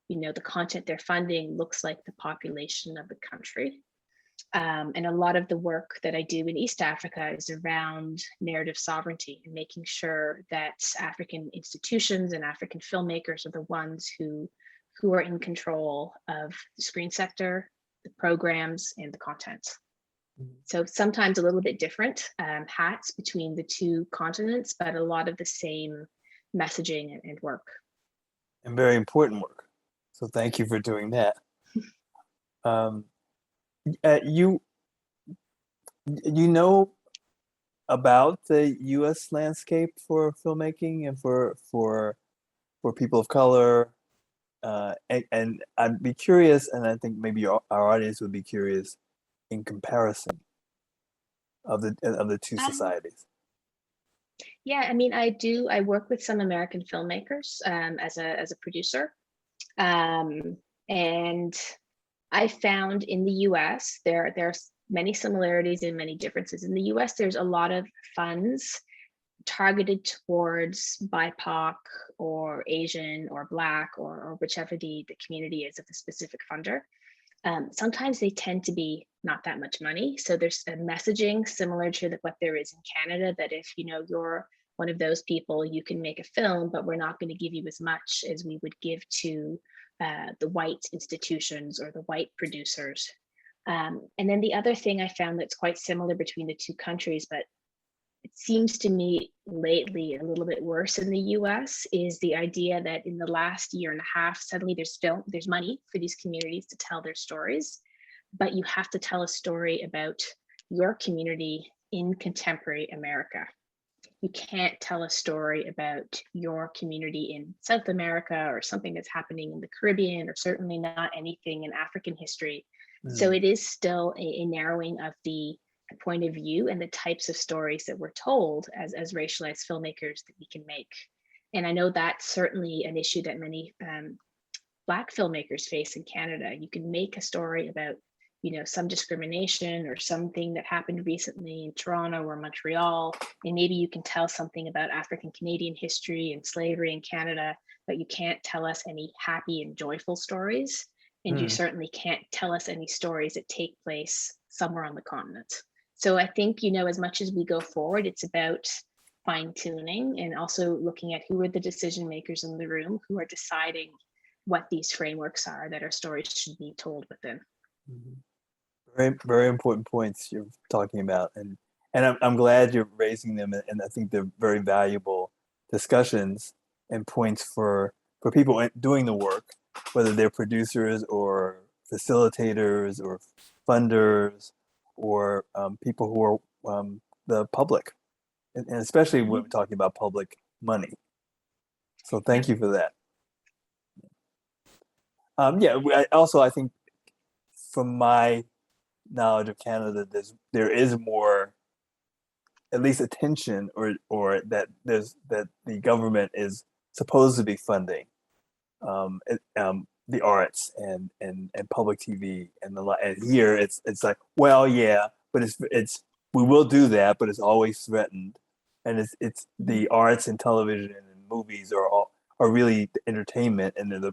you know, the content they're funding looks like the population of the country. And a lot of the work that I do in East Africa is around narrative sovereignty and making sure that African institutions and African filmmakers are the ones who are in control of the screen sector, the programs, and the content. So sometimes a little bit different hats between the two continents, but a lot of the same messaging and work. And very important work. So thank you for doing that. You know about the U.S. landscape for filmmaking and for people of color, and I'd be curious, and I think maybe our audience would be curious in comparison of the two Um, societies. yeah, I mean, I work with some American filmmakers as a producer. And I found in the US, there's many similarities and many differences. In the US, there's a lot of funds targeted towards BIPOC or Asian or Black or whichever the community is of the specific funder. Sometimes they tend to be not that much money. So there's a messaging similar to what there is in Canada, that if you're one of those people, you can make a film, but we're not going to give you as much as we would give to the white institutions or the white producers. And then the other thing I found that's quite similar between the two countries, but it seems to me lately a little bit worse in the US, is the idea that in the last year and a half, suddenly there's money for these communities to tell their stories, but you have to tell a story about your community in contemporary America. You can't tell a story about your community in South America or something that's happening in the Caribbean, or certainly not anything in African history. So it is still a narrowing of the point of view and the types of stories that we're told as racialized filmmakers that we can make. And I know that's certainly an issue that many Black filmmakers face in Canada. You can make a story about some discrimination or something that happened recently in Toronto or Montreal, and maybe you can tell something about African Canadian history and slavery in Canada, but you can't tell us any happy and joyful stories. And you certainly can't tell us any stories that take place somewhere on the continent. So I think, as much as we go forward, it's about fine tuning and also looking at who are the decision makers in the room who are deciding what these frameworks are that our stories should be told within. Very, very important points you're talking about, and I'm glad you're raising them, and I think they're very valuable discussions and points for people doing the work, whether they're producers or facilitators or funders or people who are the public, and especially when we're talking about public money. So thank you for that. I think from my knowledge of Canada, there is more, at least attention, or that the government is supposed to be funding the arts and public TV and here it's like, well, yeah, but it's we will do that, but it's always threatened, and it's the arts and television and movies are really the entertainment, and they're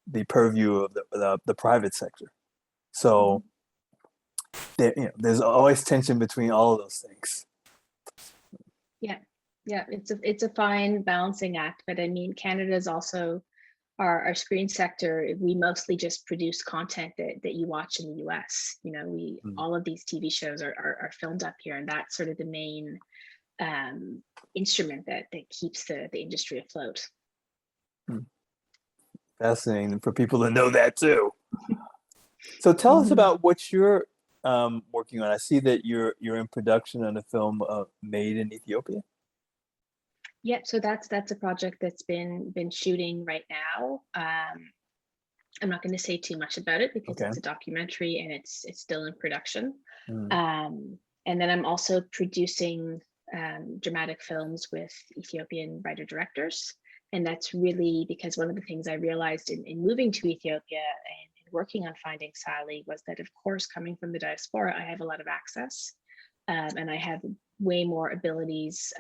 the purview of the private sector. So there's always tension between all of those things. Yeah, it's a fine balancing act, but I mean, Canada is also our screen sector. We mostly just produce content that you watch in the US. All of these TV shows are filmed up here, and that's sort of the main instrument that keeps the industry afloat. Fascinating for people to know that too. So tell us about what you're working on. I see that you're in production on a film made in Ethiopia. Yeah, so that's a project that's been shooting right now. I'm not going to say too much about it because it's a documentary and it's still in production. And then I'm also producing dramatic films with Ethiopian writer-directors. And that's really because one of the things I realized in moving to Ethiopia and working on Finding Sally was that, of course, coming from the diaspora, I have a lot of access and I have way more abilities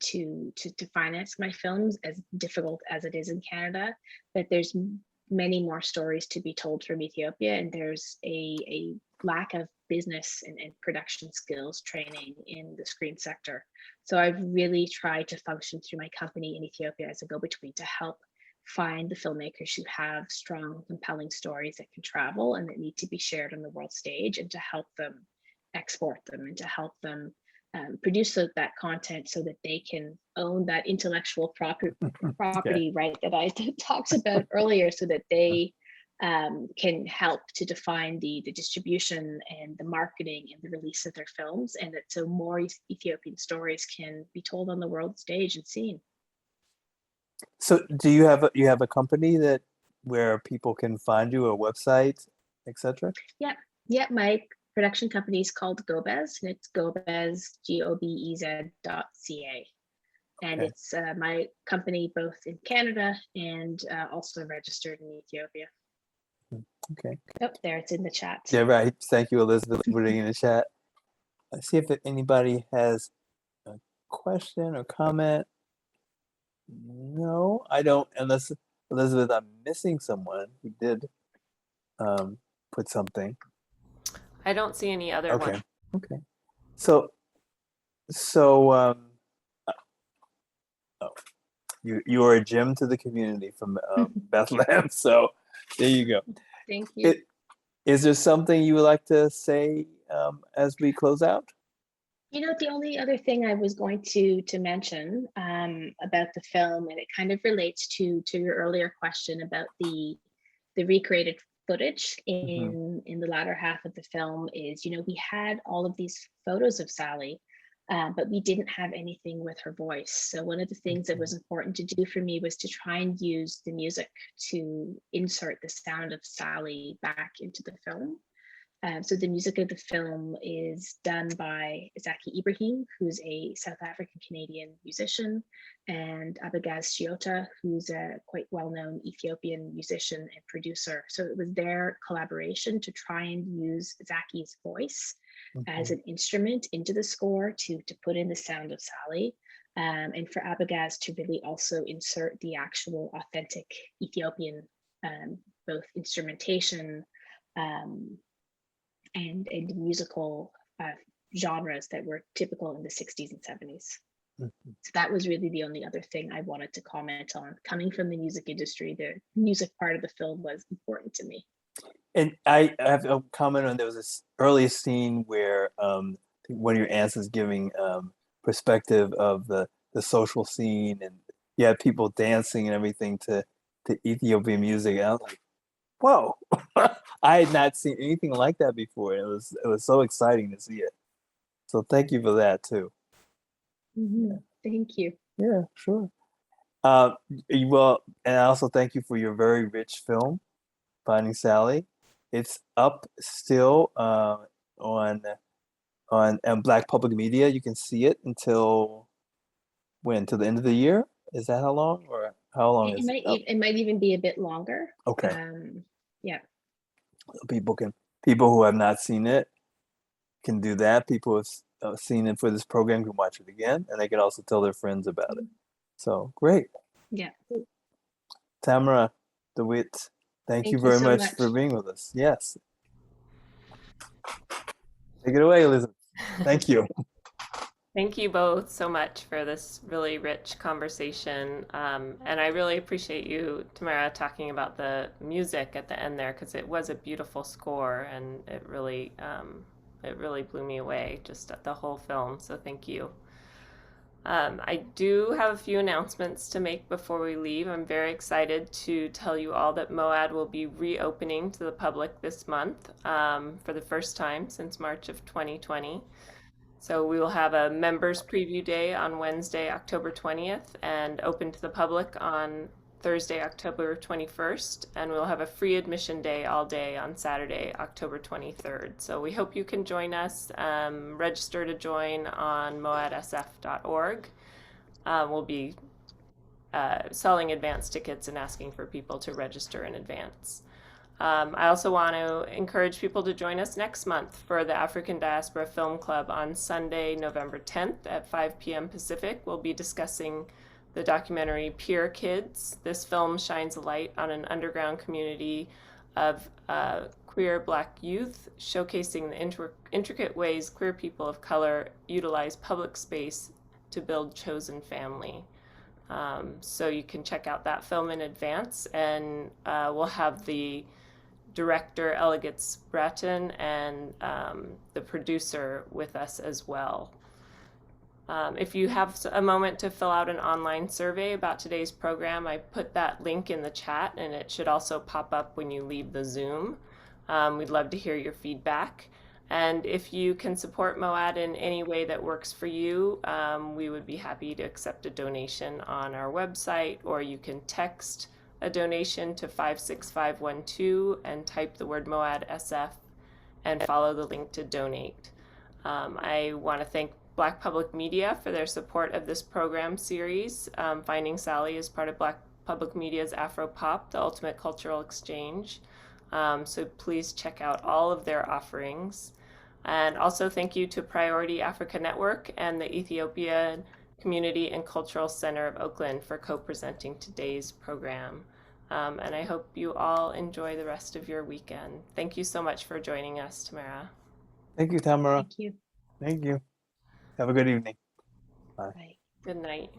to finance my films, as difficult as it is in Canada. But there's many more stories to be told from Ethiopia, and there's a lack of business and production skills training in the screen sector. So I've really tried to function through my company in Ethiopia as a go-between to help find the filmmakers who have strong, compelling stories that can travel and that need to be shared on the world stage, and to help them export them and to help them produce that content so that they can own that intellectual property right that I talked about earlier, so that they can help to define the distribution and the marketing and the release of their films, and that so more Ethiopian stories can be told on the world stage and seen. So do you have a company that where people can find you, a website, etc.? Yeah, my production company is called Gobez, and it's Gobez, GOBEZ.ca. And Okay. it's my company both in Canada and also registered in Ethiopia. Okay. Oh, there, it's in the chat. Yeah, right. Thank you, Elizabeth, for putting in the chat. Let's see if anybody has a question or comment. No, I don't, unless, Elizabeth, I'm missing someone who did put something. I don't see any other Okay. one. Okay. So oh, you are a gem to the community from Bethlehem. So there you go. Thank you. Is there something you would like to say as we close out? You know, the only other thing I was going to mention about the film, and it kind of relates to your earlier question about the recreated footage in the latter half of the film, is, you know, we had all of these photos of Sally, but we didn't have anything with her voice. So one of the things that was important to do for me was to try and use the music to insert the sound of Sally back into the film. So the music of the film is done by Zaki Ibrahim, who's a South African Canadian musician, and Abagaz Shiota, who's a quite well-known Ethiopian musician and producer. So it was their collaboration to try and use Zaki's voice as an instrument into the score to put in the sound of Sally. And for Abagaz to really also insert the actual authentic Ethiopian, both instrumentation, and musical genres that were typical in the 60s and 70s. So that was really the only other thing I wanted to comment on. Coming from the music industry, the music part of the film was important to me. And I have a comment on, there was this early scene where one of your aunts is giving perspective of the social scene, and you had people dancing and everything to Ethiopian music. And I was like, whoa, I had not seen anything like that before. It was so exciting to see it. So thank you for that too. Thank you. Yeah, sure. Well, and I also thank you for your very rich film, Finding Sally. It's up still on Black Public Media. You can see it until when? Till the end of the year? Is that how long, or how long is it? It might even be a bit longer. Okay. Yeah. People who have not seen it can do that. People who have seen it for this program can watch it again, and they can also tell their friends about it. So great. Yeah. Tamara Dawit, thank you very so much for being with us. Yes. Take it away, Elizabeth. Thank you. Thank you both so much for this really rich conversation. And I really appreciate you, Tamara, talking about the music at the end there, because it was a beautiful score, and it really blew me away, just at the whole film. So thank you. I do have a few announcements to make before we leave. I'm very excited to tell you all that MoAD will be reopening to the public this month for the first time since March of 2020. So we will have a members preview day on Wednesday, October 20th, and open to the public on Thursday, October 21st, and we'll have a free admission day all day on Saturday, October 23rd. So we hope you can join us. Register to join on moadsf.org. We'll be selling advance tickets and asking for people to register in advance. I also want to encourage people to join us next month for the African Diaspora Film Club on Sunday, November 10th at 5 p.m. Pacific. We'll be discussing the documentary Peer Kids. This film shines a light on an underground community of queer Black youth, showcasing the intricate ways queer people of color utilize public space to build chosen family. So you can check out that film in advance, and we'll have the director Elegance Bratton and the producer with us as well. If you have a moment to fill out an online survey about today's program, I put that link in the chat, and it should also pop up when you leave the Zoom. We'd love to hear your feedback. And if you can support MoAD in any way that works for you, we would be happy to accept a donation on our website, or you can text a donation to 56512 and type the word MoAD SF and follow the link to donate. I want to thank Black Public Media for their support of this program series. Finding Sally is part of Black Public Media's Afropop, the Ultimate Cultural Exchange. So please check out all of their offerings. And also thank you to Priority Africa Network and the Ethiopian Community and Cultural Center of Oakland for co-presenting today's program. And I hope you all enjoy the rest of your weekend. Thank you so much for joining us, Tamara. Thank you, Tamara. Thank you. Thank you. Have a good evening. Bye. Good night.